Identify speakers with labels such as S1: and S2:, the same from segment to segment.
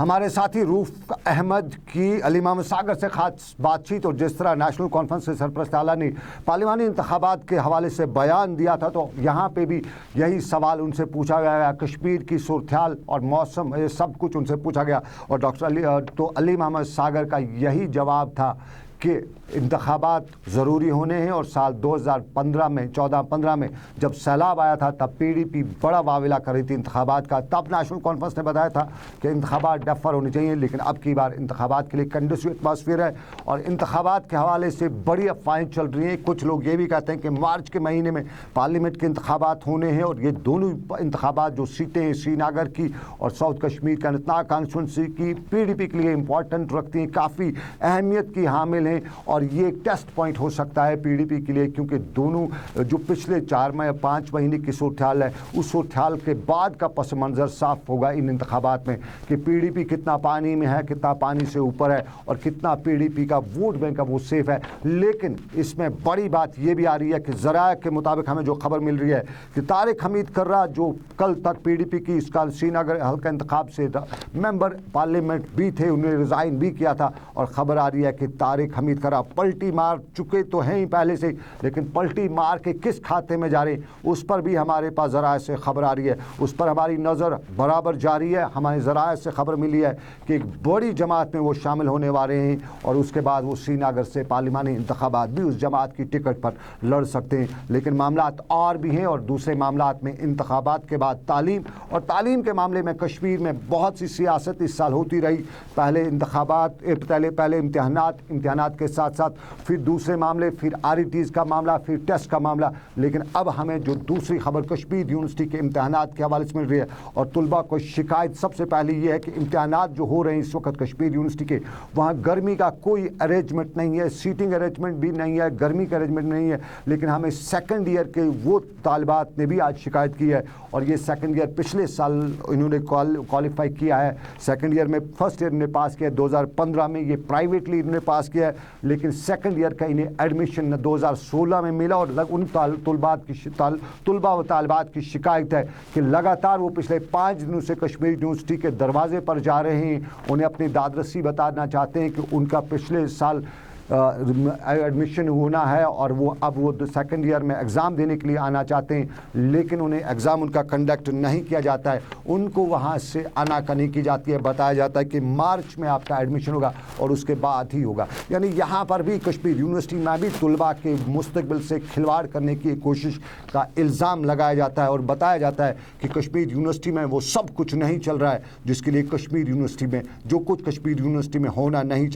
S1: ہمارے ساتھی روف احمد کی علی محمد ساگر سے خاص بات چیت اور جس طرح نیشنل کانفرنس کے سرپرست اعلیٰ نے پارلیمانی انتخابات کے حوالے سے بیان دیا تھا، تو یہاں پہ بھی یہی سوال ان سے پوچھا گیا، کشمیر کی صورتحال اور موسم سب کچھ ان سے پوچھا گیا، اور علی محمد ساگر کا یہی جواب تھا کہ انتخابات ضروری ہونے ہیں، اور سال 2015 میں 14-15 میں جب سیلاب آیا تھا تب پی ڈی پی بڑا واویلا کر رہی تھی انتخابات کا، تب نیشنل کانفرنس نے بتایا تھا کہ انتخابات ڈیفر ہونے چاہیے، لیکن اب کی بار انتخابات کے لیے کنڈیسیو ایٹماسفیئر ہے، اور انتخابات کے حوالے سے بڑی افواہیں چل رہی ہیں۔ کچھ لوگ یہ بھی کہتے ہیں کہ مارچ کے مہینے میں پارلیمنٹ کے انتخابات ہونے ہیں، اور یہ دونوں انتخابات جو سیٹیں ہیں سری نگر کی اور ساؤتھ کشمیر کا اننت ناگ کانسٹیچوئنسی کی پی ڈی پی کے لیے امپورٹنٹ رکھتی ہیں، کافی اہمیت کی حامل ہیں، اور یہ ایک ٹیسٹ پوائنٹ ہو سکتا ہے پی ڈی پی کے لیے، کیونکہ دونوں جو پچھلے 4-5 مہینے کی صورتحال ہے اس صورتحال کے بعد کا پس منظر صاف ہوگا ان انتخابات میں کہ پی ڈی پی کتنا پانی میں ہے، کتنا پانی سے اوپر ہے، اور کتنا پی ڈی پی کا ووٹ بینک ہے وہ سیف ہے۔ لیکن اس میں بڑی بات یہ بھی آ رہی ہے کہ ذرائع کے مطابق ہمیں جو خبر مل رہی ہے کہ طارق حمید کرہ جو کل تک پی ڈی پی کی اس کا سری نگر حلقہ انتخاب سے ممبر پارلیمنٹ بھی تھے، انہوں نے ریزائن بھی کیا تھا، اور خبر آ رہی ہے کہ طارق حمید کرہ پلٹی مار چکے تو ہیں ہی پہلے سے، لیکن پلٹی مار کے کس کھاتے میں جا رہے ہیں اس پر بھی ہمارے پاس ذرائع سے خبر آ رہی ہے، اس پر ہماری نظر برابر جاری ہے۔ ہمارے ذرائع سے خبر ملی ہے کہ ایک بڑی جماعت میں وہ شامل ہونے والے ہیں، اور اس کے بعد وہ سری نگر سے پارلیمانی انتخابات بھی اس جماعت کی ٹکٹ پر لڑ سکتے ہیں۔ لیکن معاملات اور بھی ہیں، اور دوسرے معاملات میں انتخابات کے بعد تعلیم، اور تعلیم کے معاملے میں کشمیر میں بہت سی سیاست اس سال ہوتی رہی، پہلے انتخابات، پہلے امتحانات کے ساتھ ساتھ پھر دوسرے معاملے، پھر آر ای ٹیز کا معاملہ، پھر ٹیسٹ کا معاملہ، لیکن اب ہمیں جو دوسری خبر کشمیر یونیورسٹی کے امتحانات کے حوالے سے مل رہی ہے، اور طلباء کو شکایت سب سے پہلے یہ ہے کہ امتحانات جو ہو رہے ہیں اس وقت کشمیر یونیورسٹی کے، وہاں گرمی کا کوئی ارینجمنٹ نہیں ہے، سیٹنگ ارینجمنٹ بھی نہیں ہے، گرمی کا ارینجمنٹ نہیں ہے، لیکن ہمیں سیکنڈ ایئر کے وہ طالبات نے بھی آج شکایت کی ہے، اور یہ سیکنڈ ایئر پچھلے سال انہوں نے کوالیفائی کیا ہے، سیکنڈ ایئر میں فرسٹ ایئر نے پاس کیا ہے 2015 میں، یہ پرائیویٹلی انہوں نے پاس کیا ہے، لیکن سیکنڈ ایئر کا انہیں ایڈمیشن 2016 میں ملا، اور ان طلباء و طالبات کی شکایت ہے کہ لگاتار وہ پچھلے 5 دنوں سے کشمیر یونیورسٹی کے دروازے پر جا رہے ہیں، انہیں اپنی دادرسی بتانا چاہتے ہیں کہ ان کا پچھلے سال ایڈمیشن ہونا ہے، اور وہ اب وہ سیکنڈ ایئر میں ایگزام دینے کے لیے آنا چاہتے ہیں، لیکن انہیں ایگزام ان کا کنڈکٹ نہیں کیا جاتا ہے، ان کو وہاں سے آناکانی کی جاتی ہے، بتایا جاتا ہے کہ مارچ میں آپ کا ایڈمیشن ہوگا اور اس کے بعد ہی ہوگا۔ یعنی یہاں پر بھی کشمیر یونیورسٹی میں بھی طلباء کے مستقبل سے کھلواڑ کرنے کی کوشش کا الزام لگایا جاتا ہے، اور بتایا جاتا ہے کہ کشمیر یونیورسٹی میں وہ سب کچھ نہیں چل رہا ہے جس کے لیے کشمیر یونیورسٹی میں جو کچھ کشمیر یونیورسٹی میں ہونا نہیں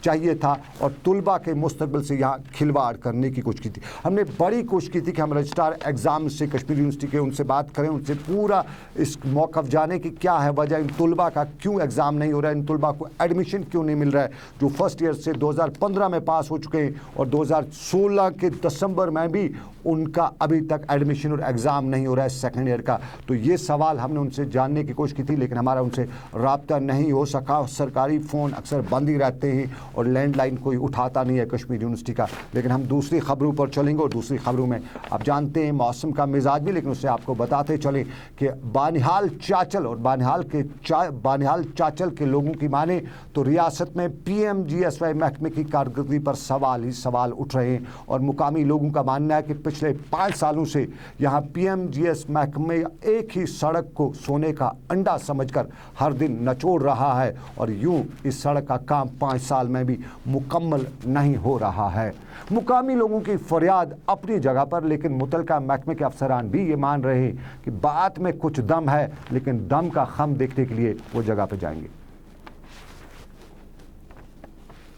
S1: چاہیے تھا، اور طلباء کے مستقبل سے یہاں کھلواڑ کرنے کی کوشش کی تھی۔ ہم نے بڑی کوشش کی تھی کہ ہم رجسٹرار ایگزام سے کشمیر یونیورسٹی کے ان سے بات کریں، ان سے پورا اس موقف جانے کہ کیا ہے وجہ، ان طلباء کا کیوں ایگزام نہیں ہو رہا ہے، ان طلباء کو ایڈمیشن کیوں نہیں مل رہا ہے جو فرسٹ ایئر سے 2015 میں پاس ہو چکے ہیں، اور 2016 کے دسمبر میں بھی ان کا ابھی تک ایڈمیشن اور ایگزام نہیں ہو رہا ہے سیکنڈ ایئر کا۔ تو یہ سوال ہم نے ان سے جاننے کی کوشش کی تھی، لیکن ہمارا ان سے رابطہ نہیں ہو سکا، سرکاری فون اکثر بند ہی رہتے ہیں، اور لینڈ لائن کوئی اٹھاتا نہیں ہے کشمیر یونیورسٹی کا۔ لیکن ہم دوسری خبروں پر چلیں گے، اور دوسری خبروں میں آپ جانتے ہیں موسم کا مزاج بھی، لیکن اس سے آپ کو بتاتے چلیں کہ بانہال چاچل اور بانہال چاچل کے لوگوں کی مانیں تو ریاست میں P M G S Y محکمے کی کارکردگی پر سوال ہی سوال اٹھ رہے ہیں، اور مقامی لوگوں کا ماننا ہے کہ پچھلے 5 سالوں سے یہاں پی ایم جی ایس محکمے ایک ہی سڑک کو سونے کا انڈا سمجھ کر ہر دن نچوڑ رہا ہے، اور یوں اس سڑک کا کام 5 سال میں بھی مکمل نہیں ہو رہا ہے۔ مقامی لوگوں کی فریاد اپنی جگہ پر، لیکن متعلقہ محکمے کے افسران بھی یہ مان رہے ہیں کہ بات میں کچھ دم ہے، لیکن دم کا خم دیکھنے کے لیے وہ جگہ پہ جائیں گے۔